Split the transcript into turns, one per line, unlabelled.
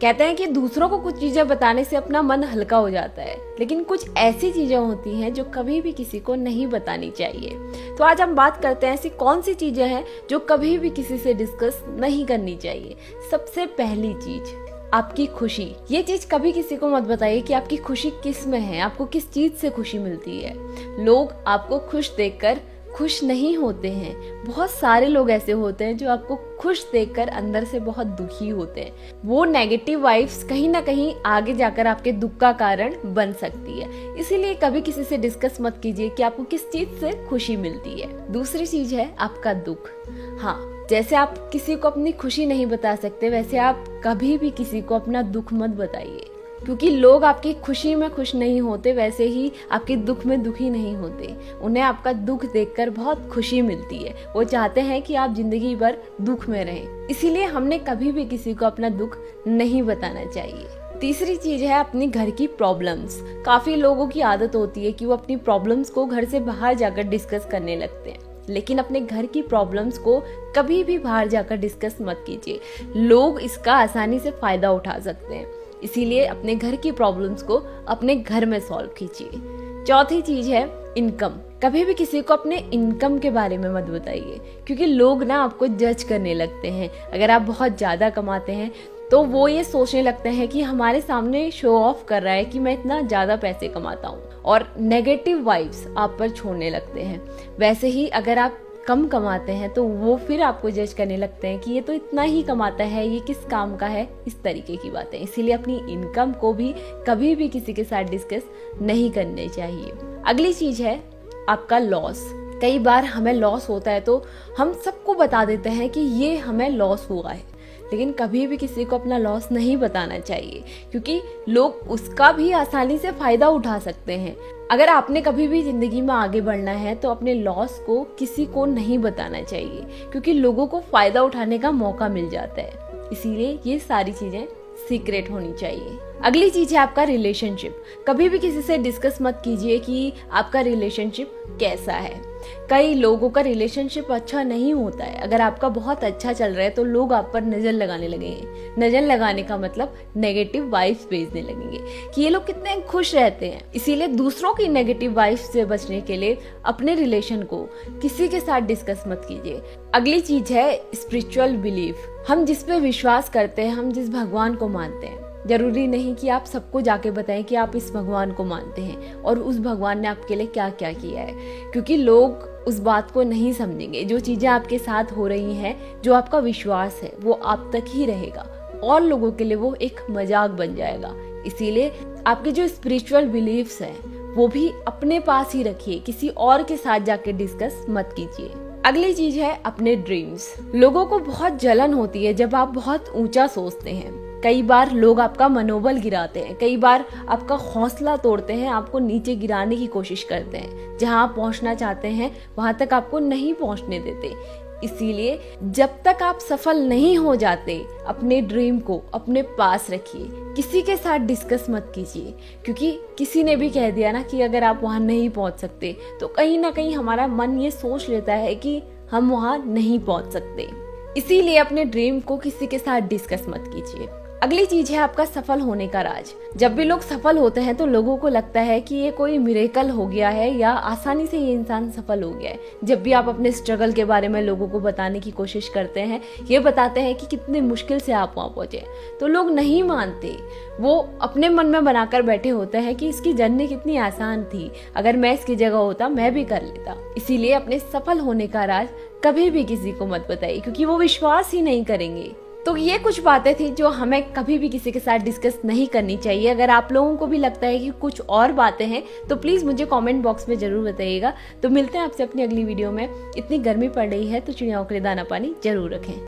कहते हैं कि दूसरों को कुछ चीजें बताने से अपना मन हल्का हो जाता है, लेकिन कुछ ऐसी चीजें होती हैं जो कभी भी किसी को नहीं बतानी चाहिए। तो आज हम बात करते हैं ऐसी कौन सी चीजें हैं जो कभी भी किसी से डिस्कस नहीं करनी चाहिए। सबसे पहली चीज, आपकी खुशी। ये चीज कभी किसी को मत बताइए कि आपकी खुशी किस में है, आपको किस चीज से खुशी मिलती है। लोग आपको खुश देखकर खुश नहीं होते हैं। बहुत सारे लोग ऐसे होते हैं जो आपको खुश देखकर अंदर से बहुत दुखी होते हैं। वो नेगेटिव वाइब्स कहीं ना कहीं आगे जाकर आपके दुख का कारण बन सकती है। इसीलिए कभी किसी से डिस्कस मत कीजिए कि आपको किस चीज से खुशी मिलती है। दूसरी चीज है आपका दुख। हाँ, जैसे आप किसी को अपनी खुशी नहीं बता सकते, वैसे आप कभी भी किसी को अपना दुख मत बताइए, क्योंकि लोग आपकी खुशी में खुश नहीं होते, वैसे ही आपके दुख में दुखी नहीं होते। उन्हें आपका दुख देखकर बहुत खुशी मिलती है। वो चाहते हैं कि आप जिंदगी भर दुख में रहें। इसीलिए हमने कभी भी किसी को अपना दुख नहीं बताना चाहिए। तीसरी चीज है अपनी घर की प्रॉब्लम्स। काफी लोगों की आदत होती है कि वो अपनी प्रॉब्लम्स को घर से बाहर जाकर डिस्कस करने लगते हैं, लेकिन अपने घर की प्रॉब्लम्स को कभी भी बाहर जाकर डिस्कस मत कीजिए। लोग इसका आसानी से फायदा उठा सकते हैं, इसीलिए अपने घर की प्रॉब्लम्स को अपने घर में सॉल्व कीजिए। चौथी चीज है इनकम। कभी भी किसी को अपने इनकम के बारे में मत बताइए, क्योंकि लोग ना आपको जज करने लगते हैं। अगर आप बहुत ज्यादा कमाते हैं तो वो ये सोचने लगते हैं कि हमारे सामने शो ऑफ कर रहा है कि मैं इतना ज्यादा पैसे कमाता हूँ, और नेगेटिव वाइब्स आप पर छोड़ने लगते हैं। वैसे ही अगर आप कम कमाते हैं तो वो फिर आपको जज करने लगते हैं कि ये तो इतना ही कमाता है, ये किस काम का है, इस तरीके की बातें। इसीलिए अपनी इनकम को भी कभी भी किसी के साथ डिस्कस नहीं करने चाहिए। अगली चीज है आपका लॉस। कई बार हमें लॉस होता है तो हम सबको बता देते हैं कि ये हमें लॉस हुआ है, लेकिन कभी भी किसी को अपना लॉस नहीं बताना चाहिए, क्योंकि लोग उसका भी आसानी से फायदा उठा सकते हैं। अगर आपने कभी भी जिंदगी में आगे बढ़ना है तो अपने लॉस को किसी को नहीं बताना चाहिए, क्योंकि लोगों को फायदा उठाने का मौका मिल जाता है। इसीलिए ये सारी चीजें सीक्रेट होनी चाहिए। अगली चीज है आपका रिलेशनशिप। कभी भी किसी से डिस्कस मत कीजिए कि आपका रिलेशनशिप कैसा है। कई लोगों का रिलेशनशिप अच्छा नहीं होता है। अगर आपका बहुत अच्छा चल रहा है तो लोग आप पर नजर लगाने लगेंगे। नजर लगाने का मतलब नेगेटिव वाइब्स भेजने लगेंगे कि ये लोग कितने खुश रहते हैं। इसीलिए दूसरों की नेगेटिव वाइब्स से बचने के लिए अपने रिलेशन को किसी के साथ डिस्कस मत कीजिए। अगली चीज है स्पिरिचुअल बिलीफ। हम जिस पे विश्वास करते हैं, हम जिस भगवान को मानते हैं, जरूरी नहीं कि आप सबको जाके बताएं कि आप इस भगवान को मानते हैं और उस भगवान ने आपके लिए क्या क्या किया है, क्योंकि लोग उस बात को नहीं समझेंगे। जो चीजें आपके साथ हो रही हैं, जो आपका विश्वास है, वो आप तक ही रहेगा और लोगों के लिए वो एक मजाक बन जाएगा। इसीलिए आपके जो स्पिरिचुअल बिलीफ्स हैं वो भी अपने पास ही रखिए, किसी और के साथ जाके डिस्कस मत कीजिए। अगली चीज है अपने ड्रीम्स। लोगों को बहुत जलन होती है जब आप बहुत ऊंचा सोचते हैं। कई बार लोग आपका मनोबल गिराते हैं, कई बार आपका हौसला तोड़ते हैं, आपको नीचे गिराने की कोशिश करते हैं। जहां आप पहुंचना चाहते हैं वहां तक आपको नहीं पहुंचने देते। इसीलिए जब तक आप सफल नहीं हो जाते, अपने ड्रीम को अपने पास रखिए, किसी के साथ डिस्कस मत कीजिए, क्योंकि किसी ने भी कह दिया ना कि अगर आप वहां नहीं पहुंच सकते, तो कहीं ना कहीं हमारा मन ये सोच लेता है कि हम वहां नहीं पहुंच सकते। इसीलिए अपने ड्रीम को किसी के साथ डिस्कस मत कीजिए। अगली चीज है आपका सफल होने का राज। जब भी लोग सफल होते हैं तो लोगों को लगता है कि ये कोई मिरेकल हो गया है या आसानी से ये इंसान सफल हो गया है। जब भी आप अपने स्ट्रगल के बारे में लोगों को बताने की कोशिश करते हैं, ये बताते हैं कि कितने मुश्किल से आप वहां पहुंचे, तो लोग नहीं मानते। वो अपने मन में बनाकर बैठे होते हैं कि इसकी जर्नी कितनी आसान थी, अगर मैं इसकी जगह होता मैं भी कर लेता। इसीलिए अपने सफल होने का राज कभी भी किसी को मत बताइए, क्योंकि वो विश्वास ही नहीं करेंगे। तो ये कुछ बातें थी जो हमें कभी भी किसी के साथ डिस्कस नहीं करनी चाहिए। अगर आप लोगों को भी लगता है कि कुछ और बातें हैं तो प्लीज मुझे कमेंट बॉक्स में जरूर बताइएगा। तो मिलते हैं आपसे अपनी अगली वीडियो में। इतनी गर्मी पड़ रही है तो चिड़ियाओं के लिए दाना पानी जरूर रखें।